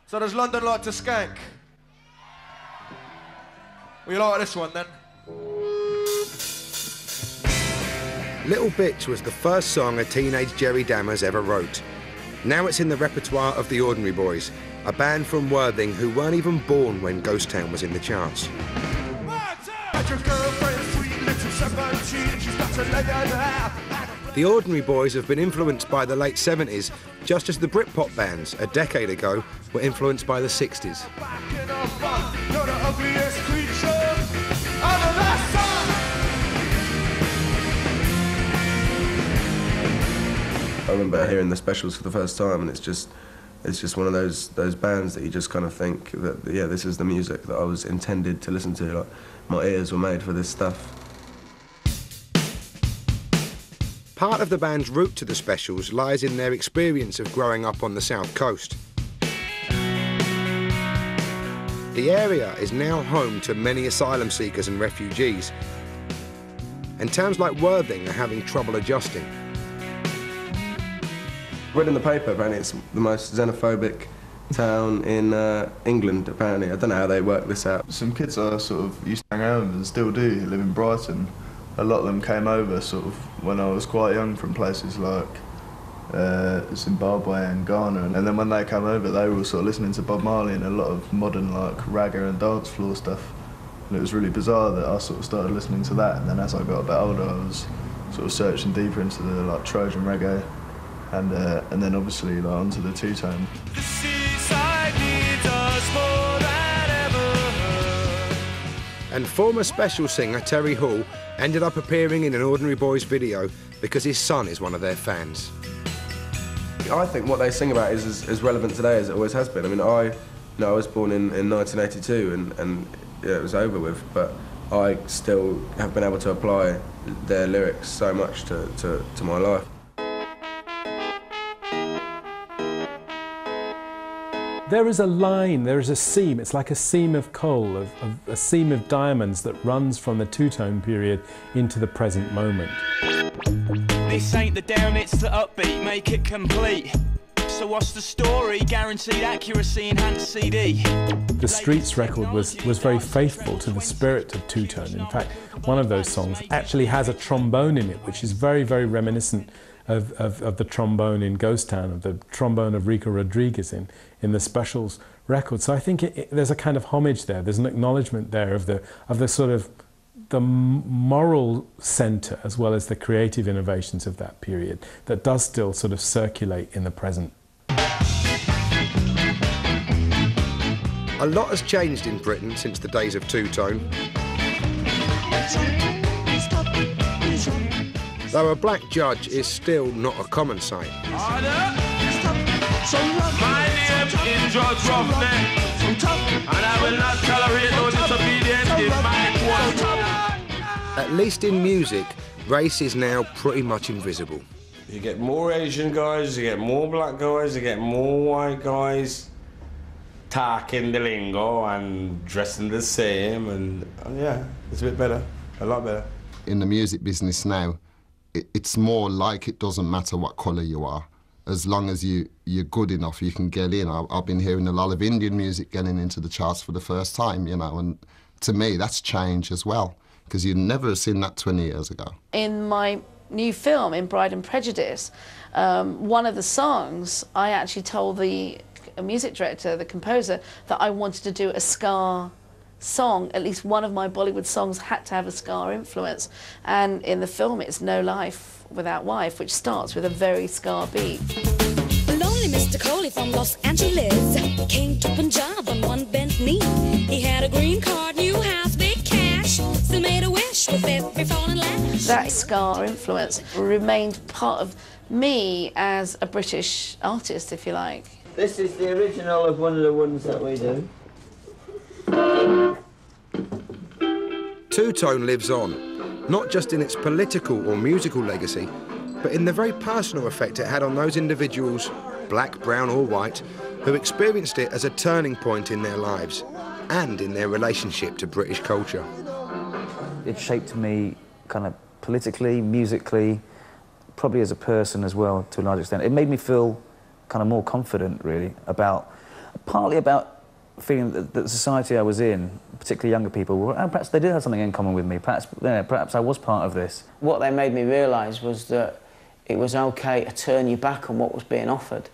So does London like to skank? Well, you like this one then? Little Bitch was the first song a teenage Jerry Dammers ever wrote. Now it's in the repertoire of the Ordinary Boys, a band from Worthing who weren't even born when Ghost Town was in the charts. The Ordinary Boys have been influenced by the late 70s, just as the Britpop bands a decade ago were influenced by the 60s. I remember hearing the Specials for the first time, and it's just one of those bands that you just kind of think that, yeah, this is the music that I was intended to listen to. Like, my ears were made for this stuff. Part of the band's route to the Specials lies in their experience of growing up on the South Coast. The area is now home to many asylum seekers and refugees, and towns like Worthing are having trouble adjusting. Read in the paper, apparently it's the most xenophobic town in England, apparently. I don't know how they work this out. Some kids I sort of used to hang out with and still do, who live in Brighton. A lot of them came over sort of when I was quite young from places like Zimbabwe and Ghana, and then when they came over they were all sort of listening to Bob Marley and a lot of modern like ragga and dance floor stuff. And it was really bizarre that I sort of started listening to that, and then as I got a bit older I was sort of searching deeper into the like Trojan reggae, and then obviously like onto the two-tone. The seaside needs us more than ever. And former Special singer Terry Hall ended up appearing in an Ordinary Boys video because his son is one of their fans. I think what they sing about is as relevant today as it always has been. I mean, I was born in 1982 and yeah, it was over with, but I still have been able to apply their lyrics so much to my life. There is a line, there is a seam, it's like a seam of coal, a seam of diamonds that runs from the two-tone period into the present moment. This ain't the down, it's the upbeat, make it complete. So what's the story? Guaranteed accuracy, enhanced CD. The Streets record was very faithful to the spirit of two-tone. In fact, one of those songs actually has a trombone in it, which is very, very reminiscent of the trombone in Ghost Town, of the trombone of Rico Rodriguez in the Specials record. So I think there's a kind of homage there. There's an acknowledgement there of the sort of the moral centre as well as the creative innovations of that period that does still sort of circulate in the present. A lot has changed in Britain since the days of two-tone. Though a black judge is still not a common sight. My name is Judge Ruffney, and I will not tolerate no disobedience in my court. At least in music, race is now pretty much invisible. You get more Asian guys, you get more black guys, you get more white guys talking the lingo and dressing the same, and yeah, it's a bit better, a lot better. In the music business now, it's more like it doesn't matter what colour you are. As long as you're good enough, you can get in. I've been hearing a lot of Indian music getting into the charts for the first time, you know, and to me that's change as well, because you'd never have seen that 20 years ago. In my new film, in Bride and Prejudice, one of the songs, I actually told the music director, the composer, that I wanted to do a ska song. At least one of my Bollywood songs had to have a ska influence, and in the film it's No Life Without Wife, which starts with a very ska beat. Lonely Mr. Coley from Los Angeles came to Punjab on one bent knee. He had a green card, new house, big cash, still made a wish with every falling lash. That ska influence remained part of me as a British artist, if you like. This is the original of one of the ones that we do. Two-tone lives on, not just in its political or musical legacy, but in the very personal effect it had on those individuals, black, brown or white, who experienced it as a turning point in their lives and in their relationship to British culture. It shaped me kind of politically, musically, probably as a person as well to a large extent. It made me feel kind of more confident really about partly about feeling that the society I was in, particularly younger people, perhaps they did have something in common with me. Perhaps I was part of this. What they made me realise was that it was okay to turn your back on what was being offered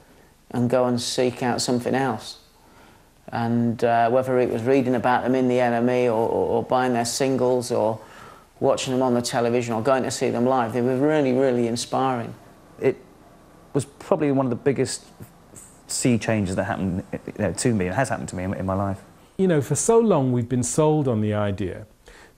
and go and seek out something else. And whether it was reading about them in the NME or buying their singles or watching them on the television or going to see them live, they were really, really inspiring. It was probably one of the biggest sea changes that happened to me, and has happened to me in my life. You know, for so long we've been sold on the idea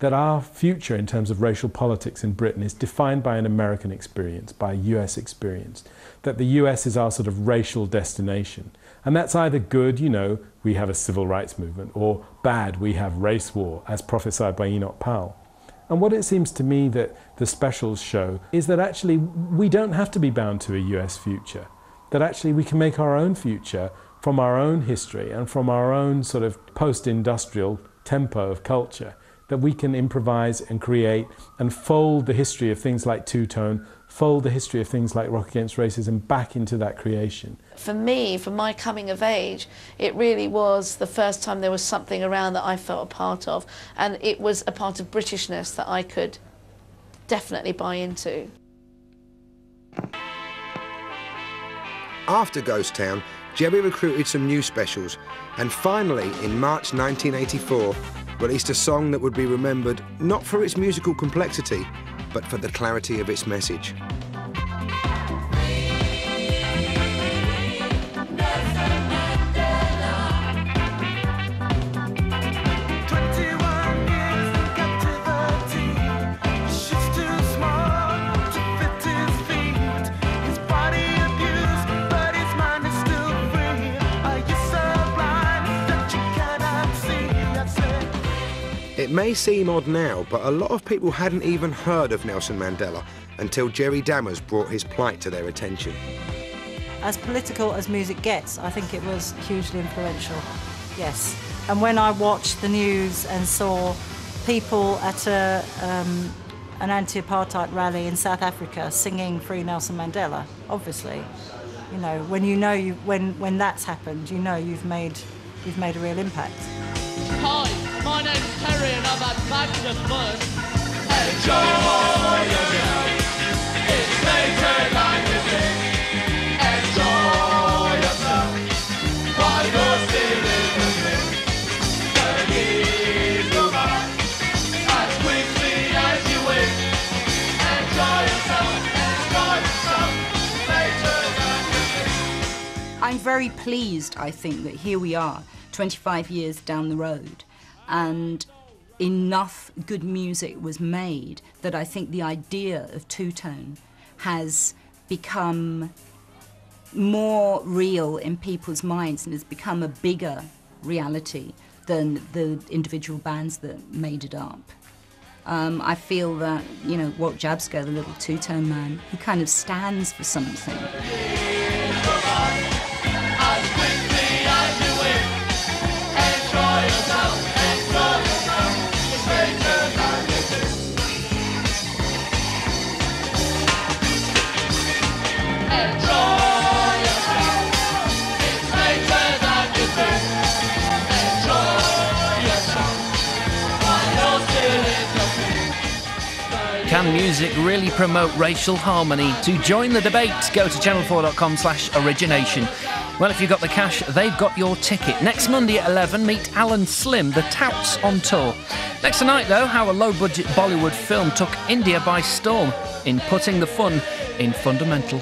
that our future in terms of racial politics in Britain is defined by an American experience, by a US experience, that the US is our sort of racial destination. And that's either good, you know, we have a civil rights movement, or bad, we have race war, as prophesied by Enoch Powell. And what it seems to me that the specials show is that actually we don't have to be bound to a US future, that actually we can make our own future from our own history and from our own sort of post-industrial tempo of culture, that we can improvise and create and fold the history of things like two-tone, fold the history of things like Rock Against Racism back into that creation. For me, for my coming of age, it really was the first time there was something around that I felt a part of, and it was a part of Britishness that I could definitely buy into. After Ghost Town, Jerry recruited some new specials, and finally, in March 1984, released a song that would be remembered not for its musical complexity, but for the clarity of its message. It may seem odd now, but a lot of people hadn't even heard of Nelson Mandela until Jerry Dammers brought his plight to their attention. As political as music gets, I think it was hugely influential, yes. And when I watched the news and saw people at an anti-apartheid rally in South Africa singing Free Nelson Mandela, obviously, you know, when that's happened, you know you've made a real impact. Hi, my name's Terry and I'm at Magnus Fun. Enjoy yourself. It's later than you think. Enjoy yourself while you're still in the swing. The years go by as quickly as you wish. Enjoy yourself later than you think. I'm very pleased, I think, that here we are, 25 years down the road, and enough good music was made that I think the idea of two-tone has become more real in people's minds and has become a bigger reality than the individual bands that made it up. I feel that, you know, Walt Jabsko, the little two-tone man, he kind of stands for something. Can music really promote racial harmony? To join the debate, go to channel4.com/origination. Well, if you've got the cash, they've got your ticket. Next Monday at 11, meet Alan Slim, the Touts on tour. Next tonight, though, how a low-budget Bollywood film took India by storm in putting the fun in fundamental.